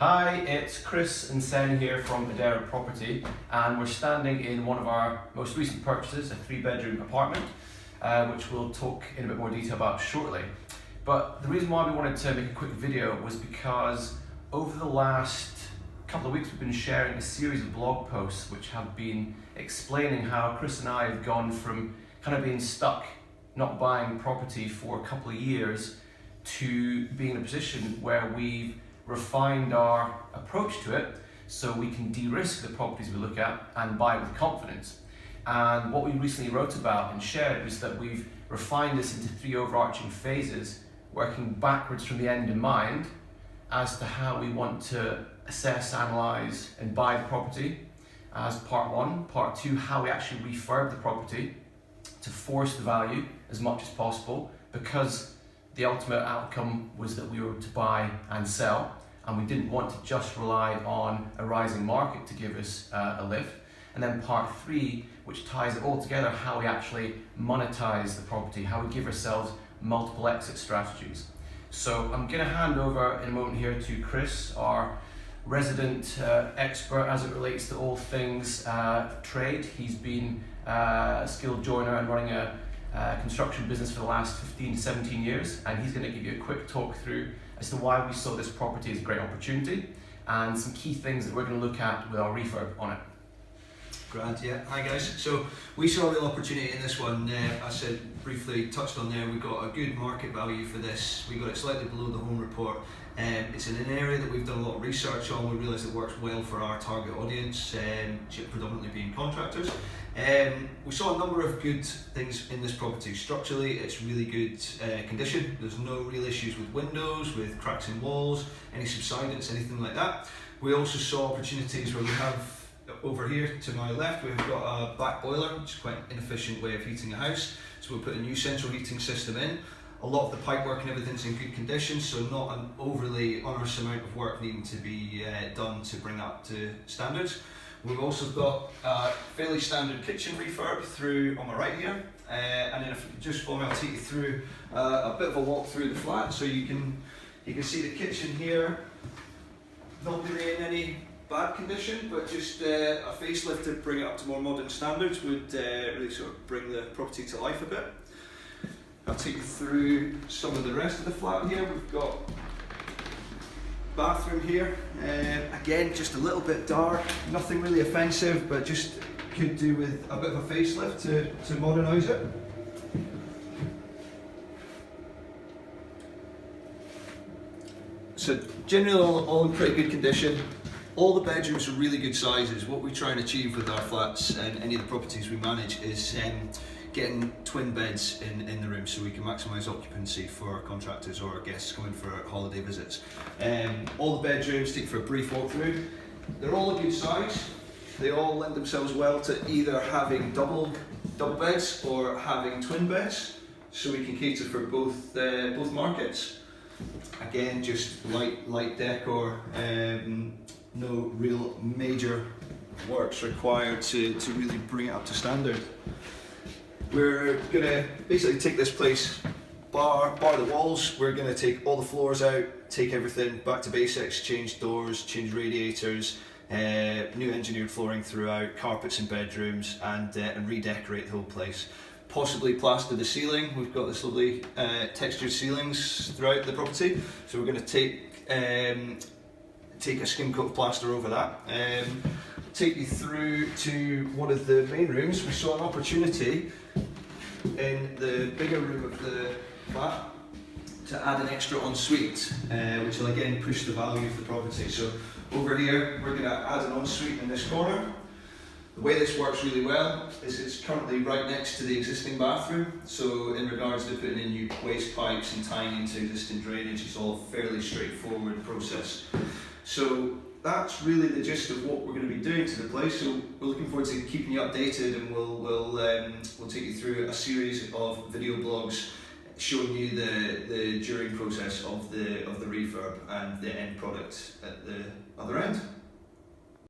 Hi, it's Chris and Sen here from Adera Property, and we're standing in one of our most recent purchases, a 3-bedroom apartment, which we'll talk in a bit more detail about shortly. But the reason why we wanted to make a quick video was because over the last couple of weeks we've been sharing a series of blog posts which have been explaining how Chris and I have gone from kind of being stuck not buying property for a couple of years to being in a position where we've refined our approach to it so we can de-risk the properties we look at and buy with confidence. And what we recently wrote about and shared was that we've refined this into 3 overarching phases, working backwards from the end in mind as to how we want to assess, analyse and buy the property as part 1. Part 2, how we actually refurb the property to force the value as much as possible, because the ultimate outcome was that we were to buy and sell, and we didn't want to just rely on a rising market to give us a lift. And then part 3, which ties it all together, how we actually monetize the property, how we give ourselves multiple exit strategies. So I'm going to hand over in a moment here to Chris, our resident expert as it relates to all things trade. He's been a skilled joiner and running a construction business for the last 15 to 17 years, and he's going to give you a quick talk through as to why we saw this property as a great opportunity and some key things that we're going to look at with our refurb on it. Grand, yeah. Hi guys. So we saw a real opportunity in this one. I said briefly touched on there, we got a good market value for this. We got it slightly below the home report. It's in an area that we've done a lot of research on. We realised it works well for our target audience, predominantly being contractors. We saw a number of good things in this property. Structurally, it's really good condition. There's no real issues with windows, with cracks in walls, any subsidence, anything like that. We also saw opportunities where we have over here to my left, we've got a back boiler, which is quite an inefficient way of heating a house. So we'll put a new central heating system in. A lot of the pipework and everything's in good condition, so not an overly onerous amount of work needing to be done to bring up to standards. We've also got a fairly standard kitchen refurb through on my right here, and then if you could just follow me, I'll take you through a bit of a walk through the flat, so you can see the kitchen here. Not really in any bad condition, but just a facelift to bring it up to more modern standards would really sort of bring the property to life a bit. I'll take you through some of the rest of the flat here. We've got bathroom here, again just a little bit dark, nothing really offensive, but just could do with a bit of a facelift to modernise it. So generally all in pretty good condition. All the bedrooms are really good sizes. What we try and achieve with our flats and any of the properties we manage is getting twin beds in the room so we can maximise occupancy for our contractors or our guests coming for holiday visits. All the bedrooms, take you for a brief walkthrough. They're all a good size. They all lend themselves well to either having double beds or having twin beds, so we can cater for both markets. Again, just light decor. No real major works required to really bring it up to standard. We're going to basically take this place, bar the walls, we're going to take all the floors out, take everything back to basics, change doors, change radiators, new engineered flooring throughout, carpets in bedrooms, and redecorate the whole place. Possibly plaster the ceiling. We've got this lovely textured ceilings throughout the property, so we're going to take a skim coat of plaster over that. Take you through to one of the main rooms. We saw an opportunity in the bigger room of the flat to add an extra ensuite, which will again push the value of the property. So over here we're going to add an ensuite in this corner. The way this works really well is it's currently right next to the existing bathroom, so in regards to putting in new waste pipes and tying into existing drainage, it's all a fairly straightforward process. So that's really the gist of what we're going to be doing to the place. So we're looking forward to keeping you updated, and we'll take you through a series of video blogs showing you the during process of the refurb and the end product at the other end.